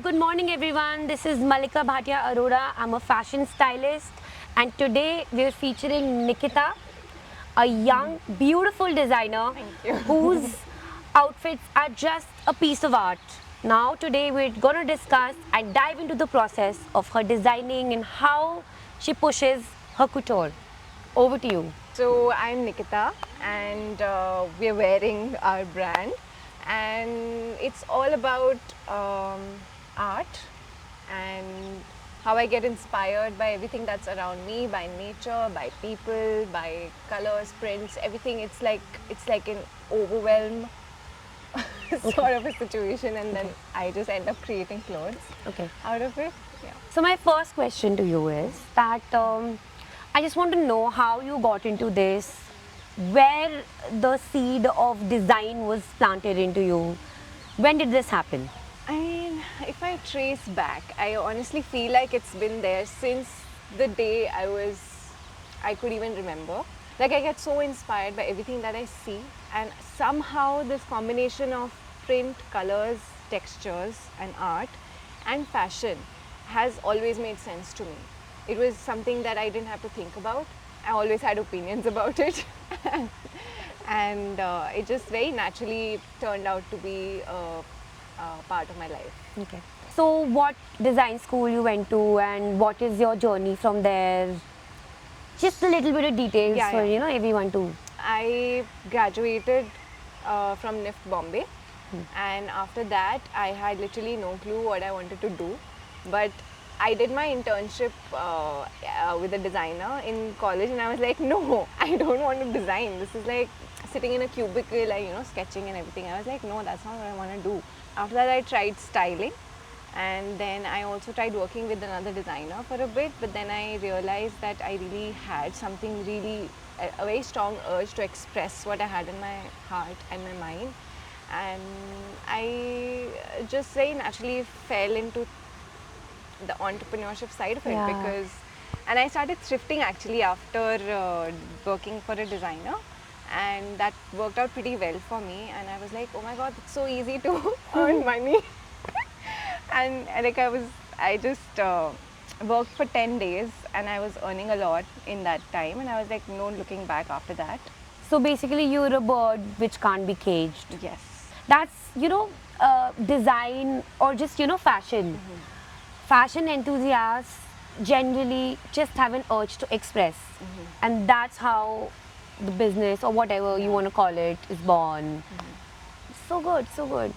good morning everyone. This is Malika Bhatia Arora. I'm a fashion stylist and today we're featuring Nikita, a young, beautiful designer whose outfits are just a piece of art. Now today we're going to discuss and dive into the process of her designing and how she pushes her couture. Over to you. So I'm Nikita and we're wearing our brand and it's all about art and how I get inspired by everything that's around me, by nature, by people, by colors, prints, everything. It's like an overwhelm sort of a situation and then I just end up creating clothes Okay. out of it. Yeah. So my first question to you is that I just want to know how you got into this, where the seed of design was planted into you. When did this happen? I mean, if I trace back, I honestly feel like it's been there since the day I could even remember. Like, I get so inspired by everything that I see, and somehow this combination of print, colors, textures, and art and fashion has always made sense to me. It was something that I didn't have to think about. I always had opinions about it. And it just very naturally turned out to be part of my life. Okay. So what design school you went to and what is your journey from there? Just a little bit of details Yeah, for yeah. everyone to. I graduated from NIFT Bombay, and after that, I had literally no clue what I wanted to do. But I did my internship with a designer in college, and I was like, no, I don't want to design. This is like sitting in a cubicle, like sketching and everything. I was like, no, that's not what I want to do. After that, I tried styling. And then I also tried working with another designer for a bit, but then I realized that I really had something really, a very strong urge to express what I had in my heart and my mind. And I just very naturally fell into the entrepreneurship side of it Yeah. because, and I started thrifting actually after working for a designer. And that worked out pretty well for me. And I was like, oh my god, it's so easy to earn money. And like I just worked for 10 days and I was earning a lot in that time and I was like no looking back after that. So basically you're a bird which can't be caged. Yes. That's design or just fashion. Fashion enthusiasts generally just have an urge to express, and that's how the business or whatever you want to call it is born. So good, so good,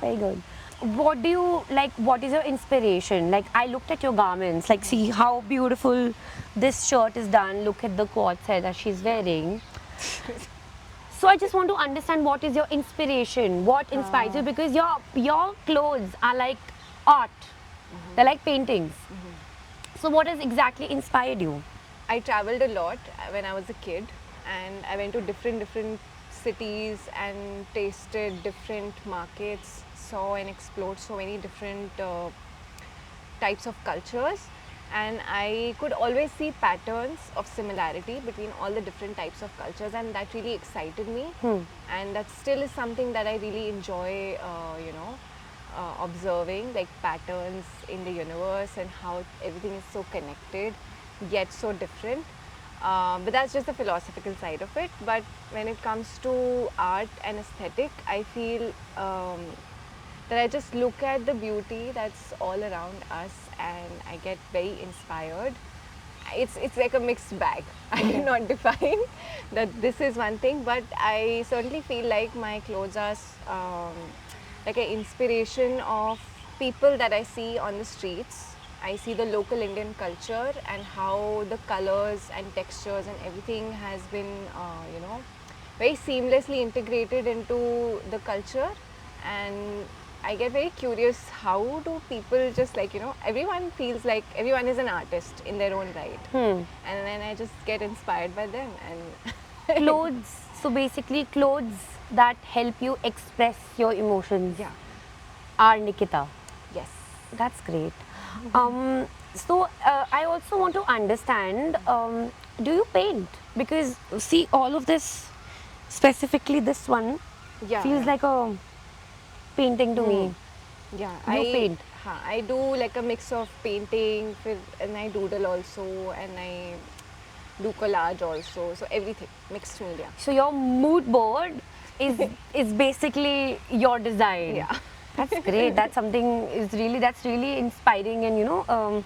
very good. What do you like? What is your inspiration? Like, I looked at your garments, like, see how beautiful this shirt is done. Look at the quad set that she's wearing. So I just want to understand what is your inspiration, what inspires you, because your clothes are like art, they're like paintings. So what has exactly inspired you? I traveled a lot when I was a kid and I went to different cities and tasted different markets, saw and explored so many different types of cultures, and I could always see patterns of similarity between all the different types of cultures, and that really excited me. And that still is something that I really enjoy, observing, like patterns in the universe and how everything is so connected yet so different. But that's just the philosophical side of it. But when it comes to art and aesthetic, I feel that I just look at the beauty that's all around us and I get very inspired. It's like a mixed bag. I cannot define that this is one thing, but I certainly feel like my clothes are like an inspiration of people that I see on the streets. I see the local Indian culture and how the colors and textures and everything has been, very seamlessly integrated into the culture. And I get very curious, how do people just everyone feels like everyone is an artist in their own right. And then I just get inspired by them. And Clothes, so basically clothes that help you express your emotions yeah, are Nikita. yes. That's great. So I also want to understand, do you paint? Because see, all of this, specifically this one, Yeah, feels yeah. like a painting to me. Yeah, You paint. I do like a mix of painting, and I doodle also, and I do collage also. So everything, mixed media. So your mood board is basically your design. Yeah. That's great. That's really inspiring and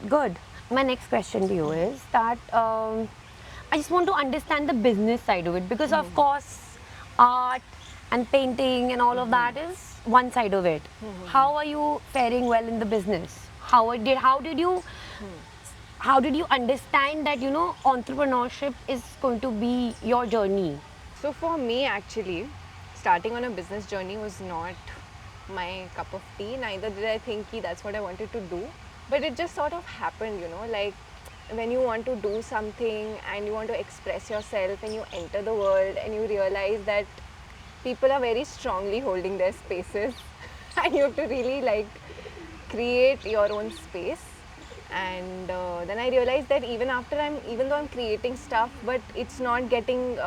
good. My next question to you is that I just want to understand the business side of it because of course art and painting and all of that is one side of it. How are you faring well in the business? How did you understand that entrepreneurship is going to be your journey? So for me, actually, starting on a business journey was not my cup of tea. Neither did I think that's what I wanted to do. But it just sort of happened, like when you want to do something and you want to express yourself and you enter the world and you realize that people are very strongly holding their spaces and you have to really like create your own space. And then I realized that even though I'm creating stuff, but it's not getting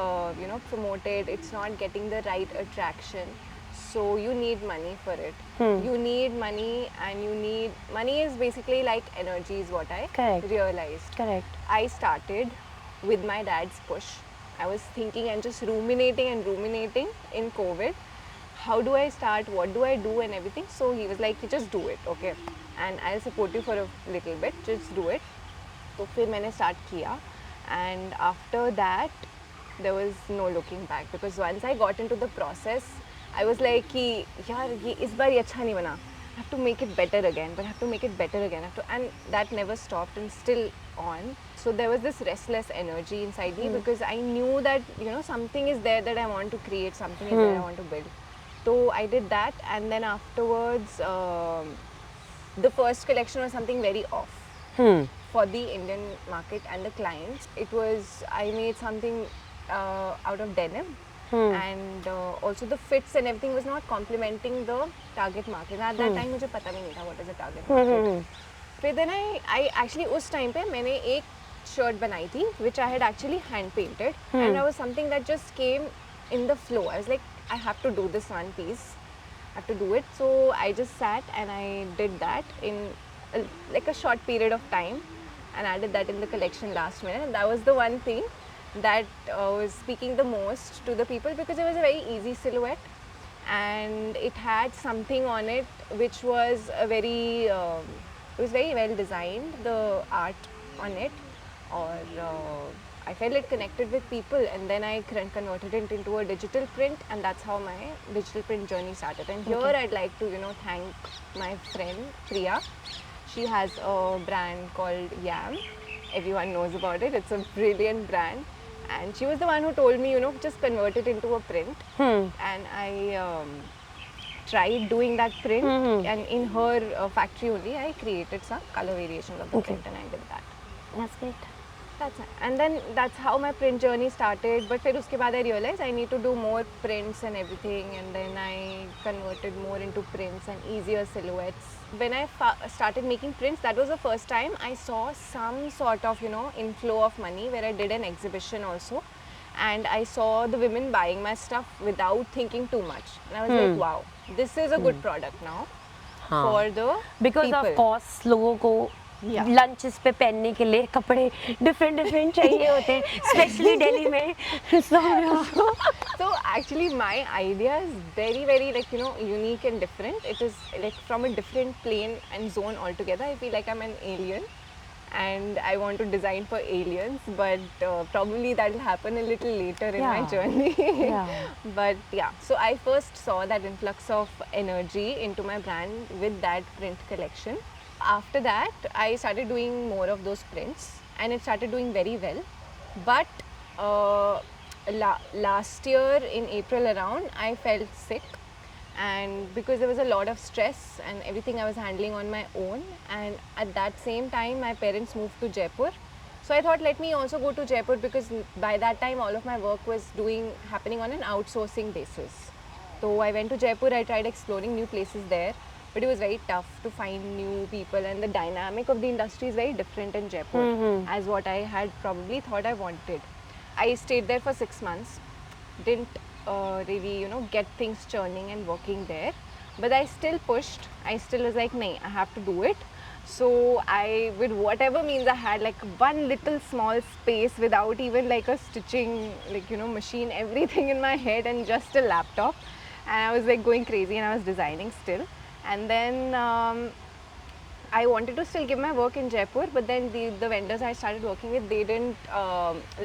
promoted, it's not getting the right attraction. So you need money for it. You need money, and money is basically like energy, is what I Correct. realized. Correct. I started with my dad's push. I was thinking and just ruminating in COVID. How do I start? What do I do? And everything. So he was like, "You just do it, okay? And I'll support you for a little bit. Just do it." तो फिर मैंने start किया, and after that there was no looking back, because once I got into the process, I was like कि यार ये इस बार ये अच्छा नहीं बना. I have to make it better again, but I have to make it better again. And that never stopped and still on. So there was this restless energy inside me because I knew that something is there that I want to create, something is there I want to build. So I did that, and then afterwards, the first collection was something very off for the Indian market and the clients. I made something out of denim. And also the fits and everything was not complementing the target market. And at that time मुझे पता भी नहीं था what is the target market. फिर then I actually उस time पे मैंने एक shirt बनाई थी which I had actually hand painted, and that was something that just came in the flow. I was like, I have to do this one piece. I have to do it. So I just sat and I did that in like a short period of time, and added that in the collection last minute. And that was the one thing that was speaking the most to the people, because it was a very easy silhouette and it had something on it which was it was very well designed, the art on it, or I felt it connected with people, and then I converted it into a digital print, and that's how my digital print journey started. And here I'd like to thank my friend Priya. She has a brand called Yam. Everyone knows about it. It's a brilliant brand. And she was the one who told me, just convert it into a print. And I tried doing that print. And in her factory only, I created some color variations of the print, and I did that. That's great. That's it. And then that's how my print journey started. But फिर उसके बाद I realized I need to do more prints and everything, and then I converted more into prints and easier silhouettes. When I started making prints, that was the first time I saw some sort of inflow of money, where I did an exhibition also, and I saw the women buying my stuff without thinking too much, and I was like, wow, this is a good product now for the Because people. of course लोगों को Yeah. Lunches पे पहनने के लिए कपड़े different चाहिए होते हैं, स्पेशली दिल्ली में. So actually my idea is very, very unique and different. It is like from a different plane and zone altogether. I feel like I'm an alien and I want to design for aliens, but probably that will happen a little later in my journey. But yeah, so I first saw that influx of energy into my brand with that print collection. After that, I started doing more of those prints, and it started doing very well. But last year in April around, I felt sick, and because there was a lot of stress and everything I was handling on my own, and at that same time my parents moved to Jaipur. So I thought, let me also go to Jaipur, because by that time all of my work was happening on an outsourcing basis. So I went to Jaipur, I tried exploring new places there, but it was very tough to find new people, and the dynamic of the industry is very different in Jaipur as what I had probably thought I wanted. I stayed there for 6 months, didn't really get things churning and working there, but I still pushed. I still was like, "Nahi, I have to do it." So I, with whatever means I had, like one little small space without even like a stitching, like machine, everything in my head and just a laptop, and I was like going crazy and I was designing still. And then I wanted to still give my work in Jaipur, but then the vendors I started working with, they didn't,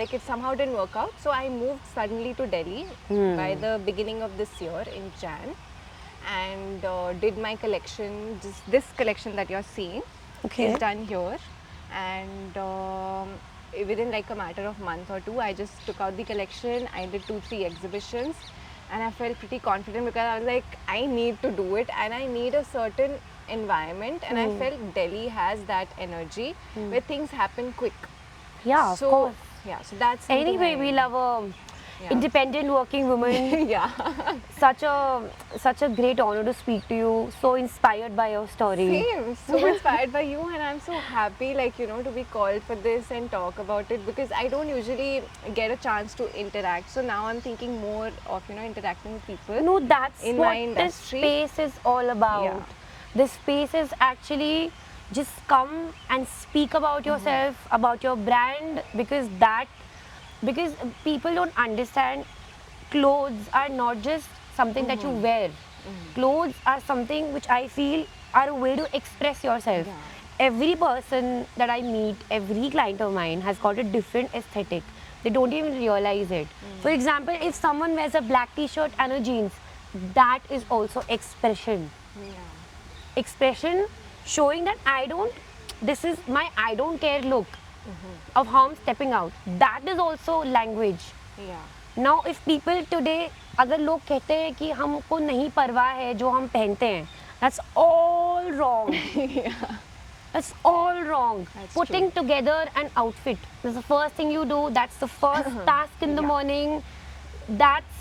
like it somehow didn't work out. So I moved suddenly to Delhi by the beginning of this year in Jan, and did my collection. Just this collection that you're seeing Okay. is done here, and within like a matter of month or two, I just took out the collection. I did 2-3 exhibitions, and I felt pretty confident because I was like, I need to do it, and I need a certain environment, and I felt Delhi has that energy where things happen quick. Yeah, of So course. yeah, so that's something Anyway, we love a Yeah. independent working woman. yeah. Such a great honor to speak to you. So inspired by your story. Same, so inspired by you, and I'm so happy, like to be called for this and talk about it, because I don't usually get a chance to interact. So now I'm thinking more of interacting with people. No, that's in what my this industry. space is all about. Yeah. This space is actually just come and speak about yourself, about your brand, because people don't understand clothes are not just something that you wear. Clothes are something which I feel are a way to express yourself. Yeah. Every person that I meet, every client of mine has got a different aesthetic. They don't even realize it. For example, if someone wears a black t-shirt and a jeans, that is also expression. Yeah. Expression showing that this is my I don't care look of how I'm stepping out. That is also language. Yeah. Now if people today, अगर लोग कहते हैं कि हमको नहीं परवाह है जो हम पहनते हैं, that's all wrong. That's all wrong. That's Putting together an outfit is the first thing you do. That's the first task in the Yeah. morning. That's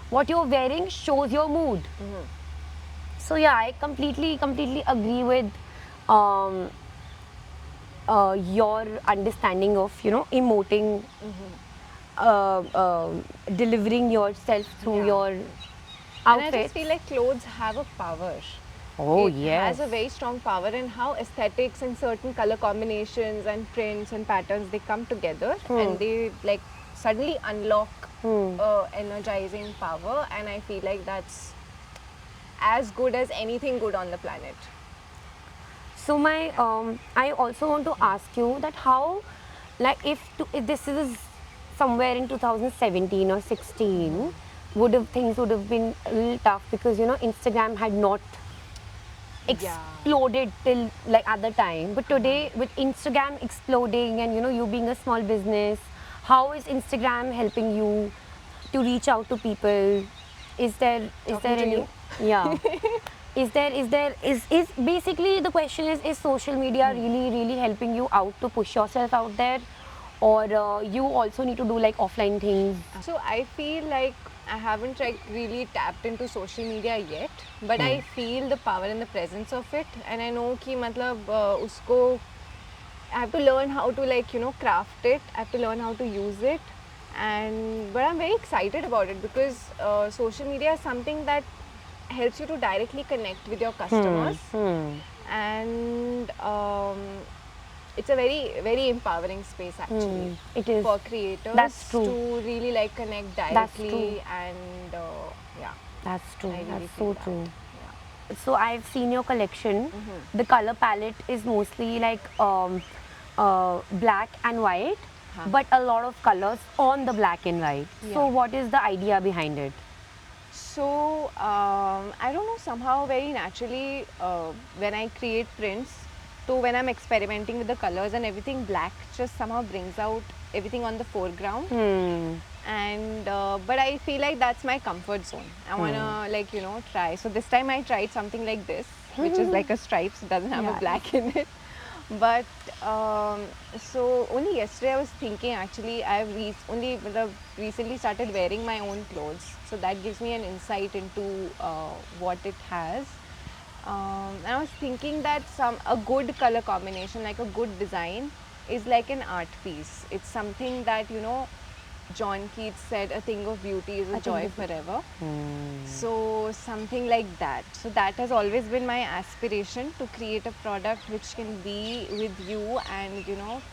what you're wearing shows your mood. So yeah, I completely agree with your understanding of emoting, delivering yourself through Yeah. your And I outfits. just feel like clothes have a power. Oh It yes. has a very strong power in how aesthetics and certain color combinations and prints and patterns, they come together and they like suddenly unlock energizing power, and I feel like that's as good as anything good on the planet. So I also want to ask you that how, like if this is somewhere in 2017 or 16, things would have been a little tough because Instagram had not exploded till like at the time. But today with Instagram exploding and you being a small business, how is Instagram helping you to reach out to people? Is there Talking to any you. yeah is basically the question is social media really helping you out to push yourself out there, or you also need to do like offline things? So I feel like I haven't like really tapped into social media yet, but I feel the power and the presence of it, and I know कि मतलब usko I have to learn how to like craft it. I have to learn how to use it, but I'm very excited about it because social media is something that helps you to directly connect with your customers, and it's a very empowering space actually. It is. For creators. That's true. To really like connect directly. true. And yeah. That's true. I really That's feel so that. true. Yeah. So I've seen your collection. The color palette is mostly like black and white, but a lot of colors on the black and white. So Yeah. what is the idea behind it? So I don't know, somehow very naturally when I create prints, so when I'm experimenting with the colors and everything, black just somehow brings out everything on the foreground. And but I feel like that's my comfort zone. I wanna like try. So this time I tried something like this, which is like a stripes. It doesn't have Yeah. a black in it. But so only yesterday I was thinking actually I've only recently started wearing my own clothes, so that gives me an insight into what it has. And I was thinking that a good color combination, like a good design, is like an art piece. It's something that John Keats said, "A thing of beauty is a thing joy of beauty." forever." So something like that. So that has always been my aspiration, to create a product which can be with you and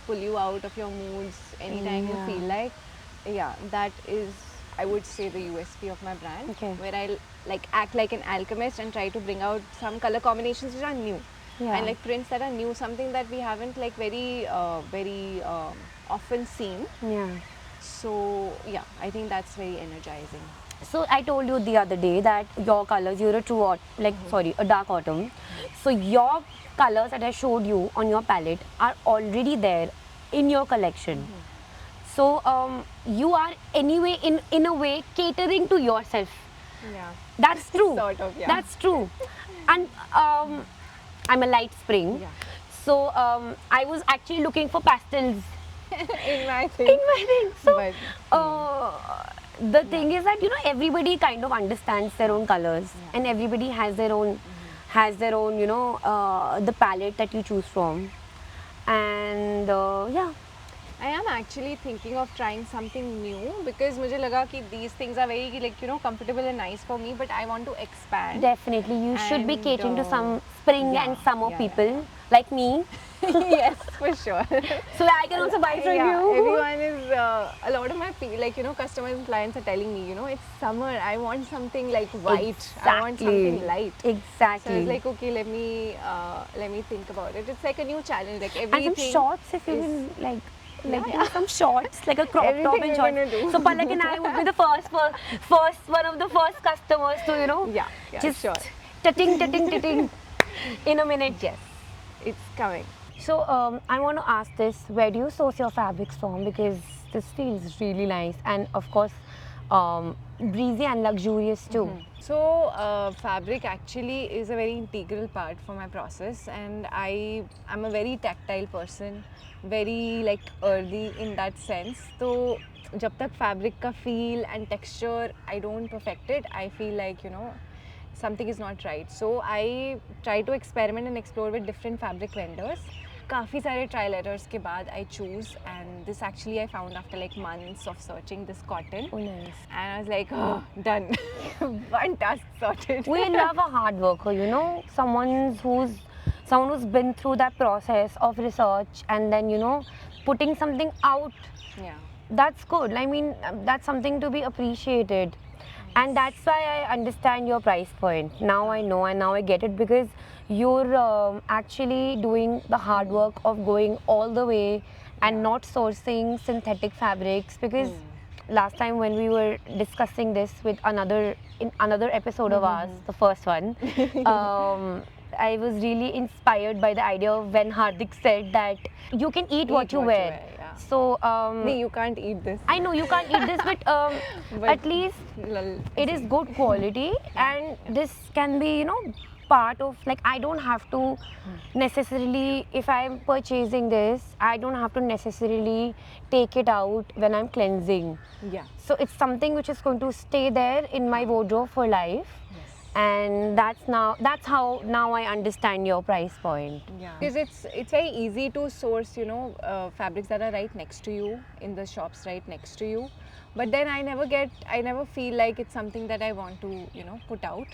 pull you out of your moods anytime you Yeah. feel like. Yeah, that is, I would say, the USP of my brand. Okay. Where I like act like an alchemist and try to bring out some color combinations which are new. Yeah. And like prints that are new, something that we haven't like very often seen. Yeah. So yeah, I think that's very energizing. So I told you the other day that your colors, you're a true a dark autumn. So your colors that I showed you on your palette are already there in your collection. So you are anyway in a way catering to yourself. Yeah. That's true. Sort of, yeah. That's true. And I'm a light spring. Yeah. So I was actually looking for pastels In my thing. in my thing. So But- the thing is that everybody kind of understands their own colors, and everybody has their own the palette that you choose from, and yeah. I am actually thinking of trying something new, because मुझे लगा कि these things are very comfortable and nice for me, but I want to expand. Definitely, you should be And, catering to some spring yeah, and summer yeah, people like me, Yes, for sure. so that I can also buy from Yeah, you. everyone is a lot of my customers and clients are telling me, it's summer, I want something like white, I want something light. So I Exactly. was like, okay, let me think about it. It's like a new challenge, like And everything. some shorts, if you is- can like Yeah, do some shorts, like a crop top Everything and we're shorts. gonna do. So Palak and I would be the first one of the first customers to Yeah, just sure. tutting in a minute. Yes, it's coming. So I want to ask this: where do you source your fabrics from? Because this feels really nice, and of course, breezy and luxurious too. So fabric actually is a very integral part for my process, and I'm a very tactile person, very like earthy in that sense. So जब तक fabric का feel and texture I don't perfect it, I feel like something is not right. So I try to experiment and explore with different fabric vendors. काफ़ी सारे trial errors के बाद I choose, and this actually I found after like months of searching this cotton. Oh, nice. And I was like, oh, done. One task sorted. We love a hard worker, someone who's been through that process of research and then putting something out. Yeah. That's good. I mean, that's something to be appreciated. And that's why I understand your price point. Now I know and now I get it, because you're actually doing the hard work of going all the way and not sourcing synthetic fabrics. Because last time when we were discussing this with in another episode of ours, the first one, I was really inspired by the idea of when Hardik said that you can eat what you wear. Yeah. So No, you can't eat this. I know you can't eat this, but But- at least it is good quality, and this can be part of, like, I don't have to necessarily, if I'm purchasing this, I don't have to necessarily take it out when I'm cleansing. Yeah. So it's something which is going to stay there in my wardrobe for life. Yes. And that's how now I understand your price point. Yeah. Because it's very easy to source, fabrics that are right next to you in the shops right next to you. But then I never feel like it's something that I want to, put out.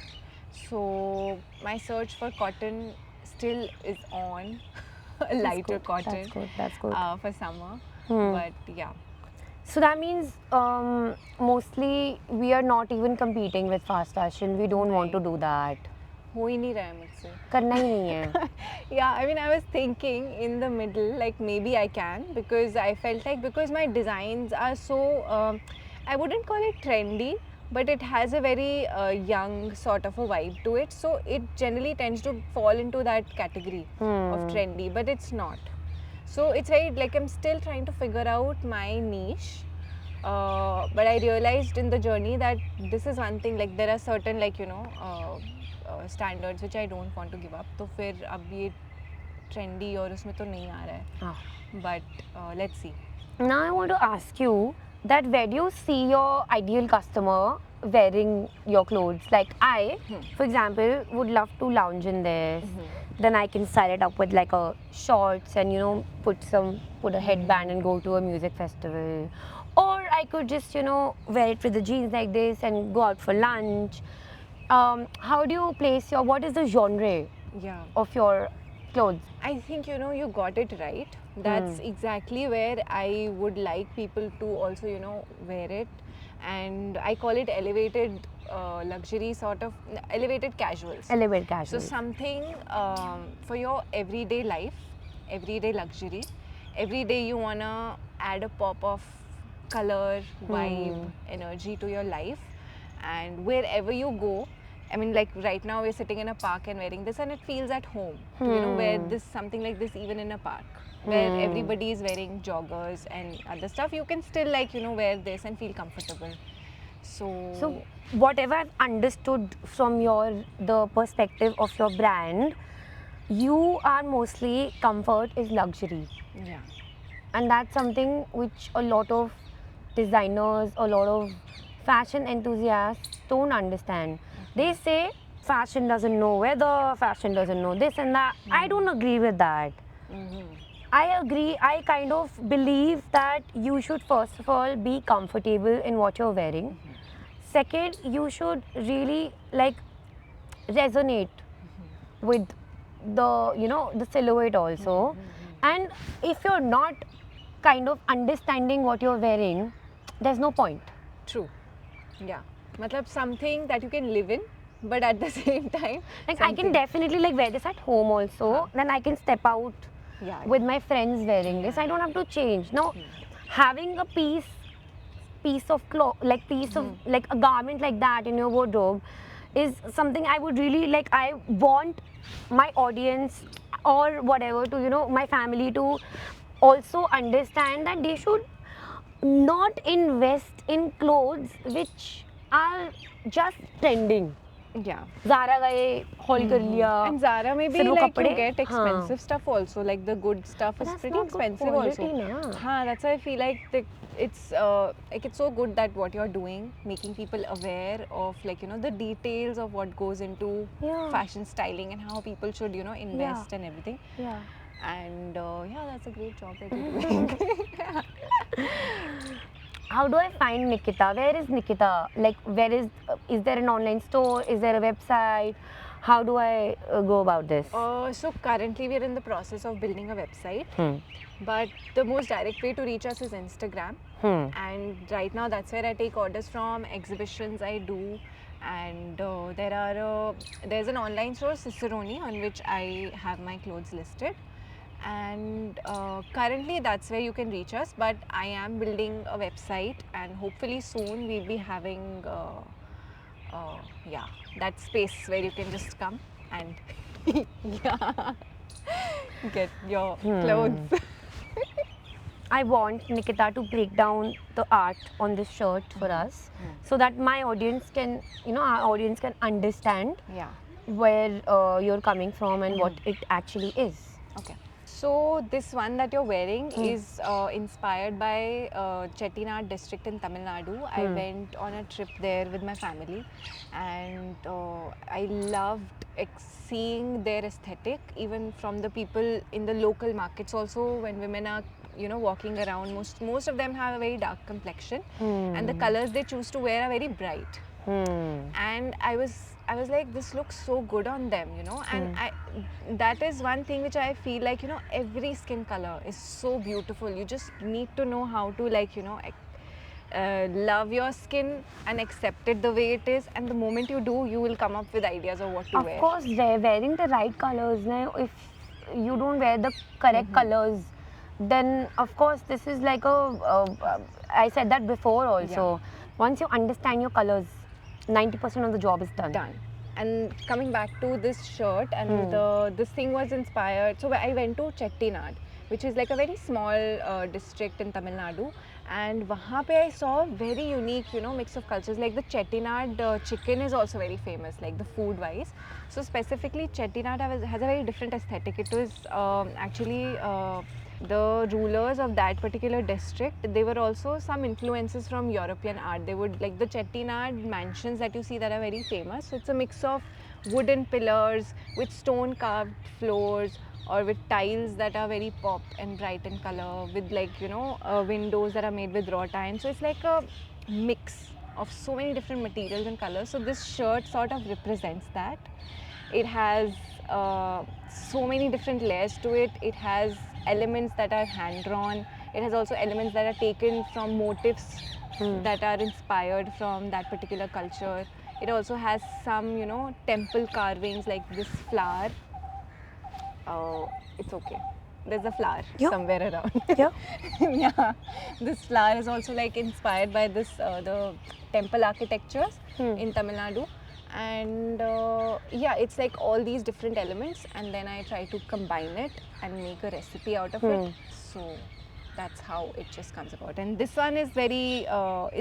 So my search for cotton still is on, lighter good, cotton. that's good. For summer. Hmm. But yeah. So that means mostly we are not even competing with fast fashion. We don't want to do that. हो ही नहीं रहा है मुझसे. करना ही नहीं है. Yeah, I mean, I was thinking in the middle, like maybe I can, because I felt like, because my designs are so, I wouldn't call it trendy, but it has a very young sort of a vibe to it. So it generally tends to fall into that category of trendy, but it's not. So it's very, like, I'm still trying to figure out my niche. But I realized in the journey that this is one thing, like there are certain, like, standards which I don't want to give up. तो फिर अब ये trendy और उसमें तो नहीं आ रहा है. Ah. But let's see. Now I want to ask you that where do you see your ideal customer wearing your clothes? Like I, for example, would love to lounge in this. Then I can style it up with like a shorts and put a headband and go to a music festival. Or I could just, wear it with the jeans like this and go out for lunch. How do you place what is the genre Yeah. of your clothes? I think you got it right. That's exactly where I would like people to also wear it, and I call it elevated luxury, sort of elevated casuals. Elevate So casual. something for your everyday life, everyday luxury. Every day you wanna add a pop of color, vibe, energy to your life, and wherever you go. I mean, like right now we're sitting in a park and wearing this, and it feels at home. To, wear this something like this even in a park where everybody is wearing joggers and other stuff. You can still wear this and feel comfortable. So whatever I've understood from the perspective of your brand, you are mostly comfort is luxury. yeah, And that's something which a lot of designers, a lot of fashion enthusiasts don't understand. They say fashion doesn't know weather, fashion doesn't know this and that. I don't agree with that. I agree. I kind of believe that you should first of all be comfortable in what you're wearing. Second, you should really resonate with the silhouette also. And if you're not kind of understanding what you're wearing, there's no point. true. Yeah, matlab something that you can live in, but at the same time, Like I can definitely wear this at home also. Then I can step out Yeah. with my friends wearing this. I don't have to change. Now, having a piece of cloth, like a garment like that in your wardrobe is something I would really like. I want my audience or whatever to, my family to also understand that they should not invest in clothes which are just trending. Yeah. Zara गए hall कर लिया And Zara maybe फिर वो like कपड़े, you get हाँ. expensive stuff also, like the good stuff But is that's pretty not good expensive quality, also. na. Haan, that's why I feel like it's like it's so good that what you're doing, making people aware of the details of what goes into Yeah. fashion styling and how people should invest and everything. Yeah. And that's a great job that you're doing. How do I find Nikita? Where is Nikita? Like, is there an online store? Is there a website? How do I go about this? So currently we're in the process of building a website, but the most direct way to reach us is Instagram. And right now that's where I take orders from, exhibitions I do, and there's an online store, Cicerone, on which I have my clothes listed. And currently that's where you can reach us, but I am building a website, and hopefully soon we'll be having that space where you can just come and get your clothes. I want Nikita to break down the art on this shirt for us so that my audience can, our audience can understand Yeah. where you're coming from and what it actually is. Okay. So this one that you're wearing is inspired by Chettinad district in Tamil Nadu. I went on a trip there with my family, and I loved seeing their aesthetic, even from the people in the local markets. Also, when women are walking around, most of them have a very dark complexion, and the colors they choose to wear are very bright. And I was like, this looks so good on them, and that is one thing which I feel like, every skin color is so beautiful. You just need to know how to love your skin and accept it the way it is, and the moment you do, you will come up with ideas of what to wear. Of course, wearing the right colors, if you don't wear the correct colors, then of course this is like I said that before also. Once you understand your colors, 90% of the job is done. And coming back to this shirt, and this thing was inspired. So I went to Chettinad, which is like a very small district in Tamil Nadu, and wahan pe I saw very unique, mix of cultures. Like the Chettinad chicken is also very famous, like the food wise. So specifically, Chettinad has a very different aesthetic. It was actually the rulers of that particular district. They were also some influences from European art. They would, like the Chettinad mansions that you see that are very famous. So it's a mix of wooden pillars with stone carved floors, or with tiles that are very pop and bright in color, with like windows that are made with wrought iron. So it's like a mix of so many different materials and colors. So this shirt sort of represents that. It has so many different layers to it. It has elements that are hand drawn. It has also elements that are taken from motifs that are inspired from that particular culture. It also has some, temple carvings like this flower. It's okay. There's a flower Yeah. somewhere around. Yeah. Yeah. This flower is also like inspired by this the temple architectures in Tamil Nadu. And yeah, it's like all these different elements, and then I try to combine it and make a recipe out of it. So that's how it just comes about. And this one is very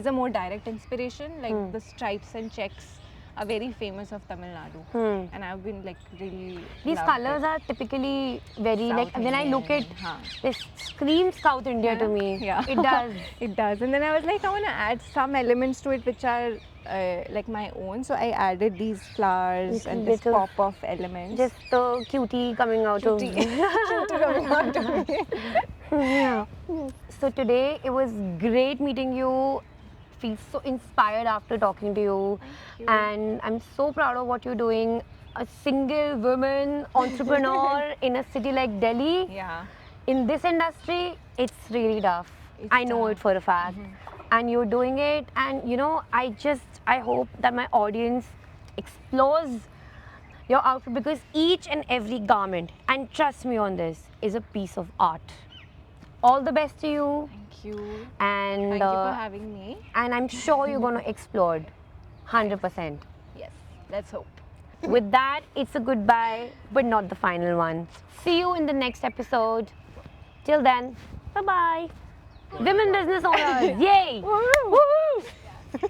is a more direct inspiration. Like the stripes and checks are very famous of Tamil Nadu, and I've been like really These loved colors it. are typically very like South when I look at Indian, huh. this screams South India to me. Yeah. It does. It does. And then I was like, I want to add some elements to it which are like my own. So I added these flowers and this Little- pop of elements. Just the cutie coming out Cutie. of Cutie coming out of me. yeah. So today it was great meeting you. Feel so inspired after talking to you. you. And I'm so proud of what you're doing. A single woman entrepreneur in a city like Delhi. Yeah. In this industry, it's really tough. It's I know tough. it for a fact. And you're doing it. And I hope that my audience explores your outfit, because each and every garment, and trust me on this, is a piece of art. All the best to you. Thank you. And Thank you for having me. and I'm sure you're going to explode 100%. Yes. Let's hope. With that, it's a goodbye, but not the final one. See you in the next episode. Till then, bye bye. Women business owners, yay! Woo! Woo!